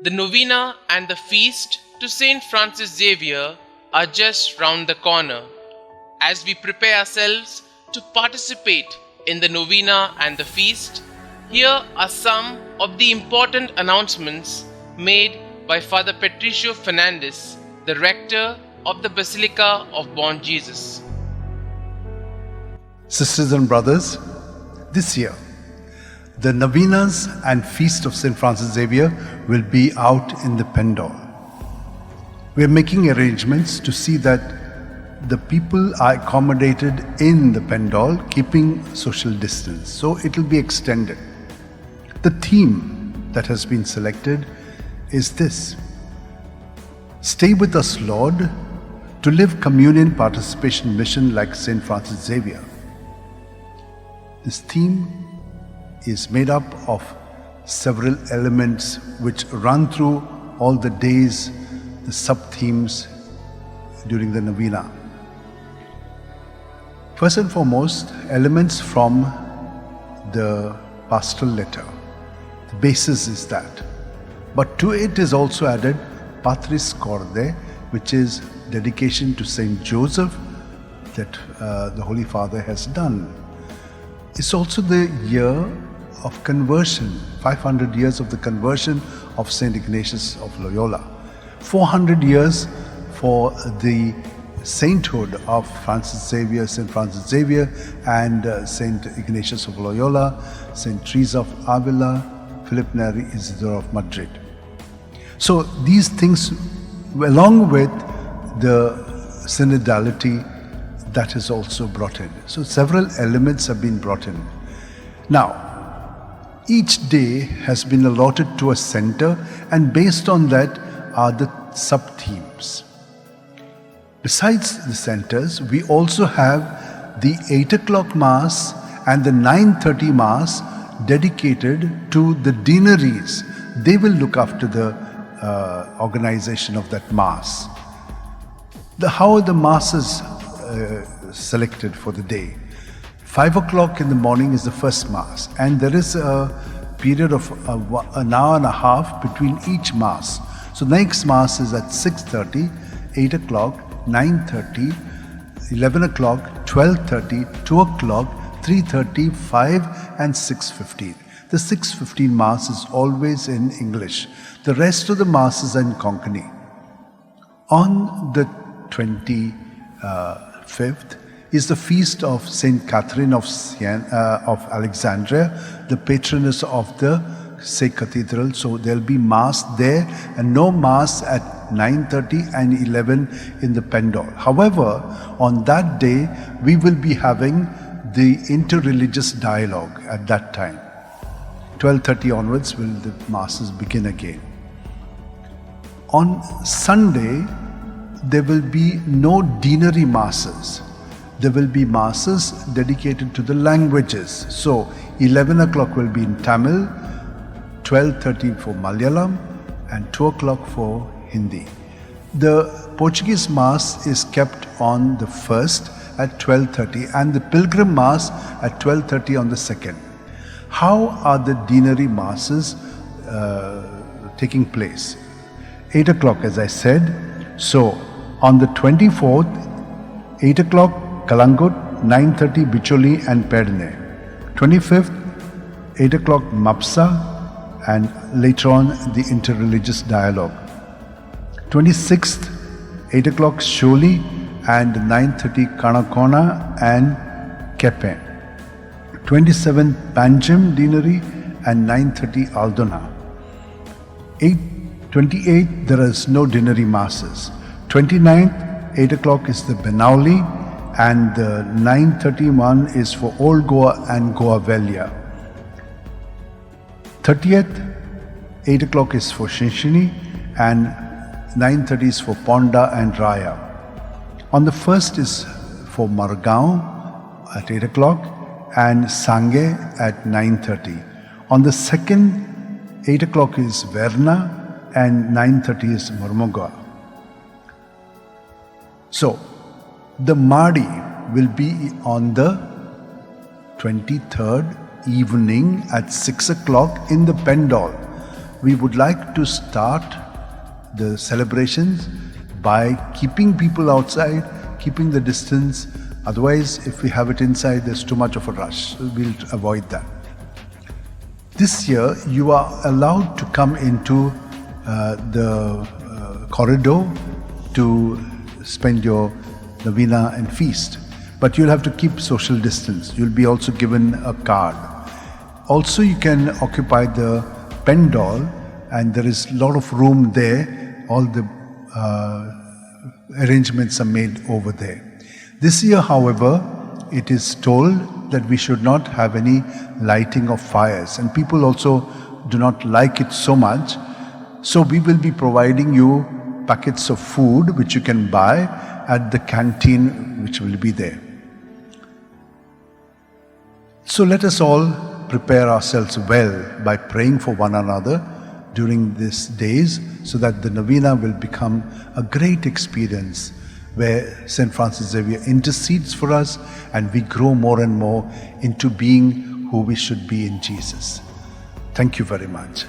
The novena and the feast to St. Francis Xavier are just round the corner. As we prepare ourselves to participate in the novena and the feast, here are some of the important announcements made by Fr Patricio Fernandes, the Rector of the Basilica of Bom Jesus. Sisters and brothers, this year, the novenas and feast of St. Francis Xavier will be out in the Pendol. We are making arrangements to see that the people are accommodated in the Pendol, keeping social distance, so it will be extended. The theme that has been selected is this: Stay with us, Lord, to live communion participation mission like St. Francis Xavier. This theme is made up of several elements which run through all the days, the sub-themes during the novena. First and foremost, elements from the pastoral letter. The basis is that. But to it is also added Patris Corde, which is dedication to Saint Joseph that the Holy Father has done. It's also the year of conversion, 500 years of the conversion of Saint Ignatius of Loyola, 400 years for the sainthood of Francis Xavier, St. Francis Xavier, and Saint Ignatius of Loyola, Saint Teresa of Avila, Philip Neri Isidore of Madrid. So these things, along with the synodality, that is also brought in. So several elements have been brought in. Now, each day has been allotted to a center, and based on that are the sub-themes. Besides the centers, we also have the 8 o'clock Mass and the 9:30 Mass dedicated to the deaneries. They will look after the organization of that Mass. How are the Masses selected for the day? 5 o'clock in the morning is the first Mass, and there is a period of an hour and a half between each Mass. So the next Mass is at 6:30, 8 o'clock, 9:30, 11 o'clock, 12:30, 2 o'clock, 3:30, 5 and 6:15. The 6:15 Mass is always in English. The rest of the Masses are in Konkani. On the 25th is the feast of Saint Catherine of Alexandria, the patroness of the Cathedral. So there'll be Mass there and no Mass at 9:30 and 11 in the Pendol. However, on that day, we will be having the interreligious dialogue at that time. 12:30 onwards will the Masses begin again. On Sunday, there will be no deanery Masses. There will be Masses dedicated to the languages. So 11 o'clock will be in Tamil, 12:30 for Malayalam, and 2 o'clock for Hindi. The Portuguese Mass is kept on the 1st at 12:30 and the Pilgrim Mass at 12:30 on the 2nd. How are the deanery Masses taking place? 8 o'clock, as I said. So on the 24th, 8 o'clock Kalangut, 9:30 Bicholi and Perdne. 25th, 8 o'clock Mapsa, and later on the interreligious dialogue. 26th, 8 o'clock Sholi and 9:30 Kanakona and Kepe. 27th Panjim Deanery and 9:30 Aldona. 28th there is no deanery Masses. 29th, 8 o'clock is the Benauli, and the 9:31 is for Old Goa and Goa Velia. 30th, 8 o'clock is for CHINCHINIM, and 9:30 is for PONDA and RAIA. On the 1st is for Margaon at 8 o'clock and Sange at 9:30. On the 2nd, 8 o'clock is Verna and 9:30 is Mormoga. So, the Madi will be on the 23rd evening at 6 o'clock in the Pendol, we would like to start the celebrations by keeping people outside, keeping the distance. Otherwise, if we have it inside, there's too much of a rush. We'll avoid that. This year, you are allowed to come into the corridor to spend your novena and feast. But you'll have to keep social distance. You'll be also given a card. Also, you can occupy the pendal, and there is a lot of room there. All the arrangements are made over there. This year, however, it is told that we should not have any lighting of fires, and people also do not like it so much. So we will be providing you packets of food which you can buy at the canteen which will be there. So let us all prepare ourselves well by praying for one another during these days, so that the novena will become a great experience where St. Francis Xavier intercedes for us and we grow more and more into being who we should be in Jesus. Thank you very much.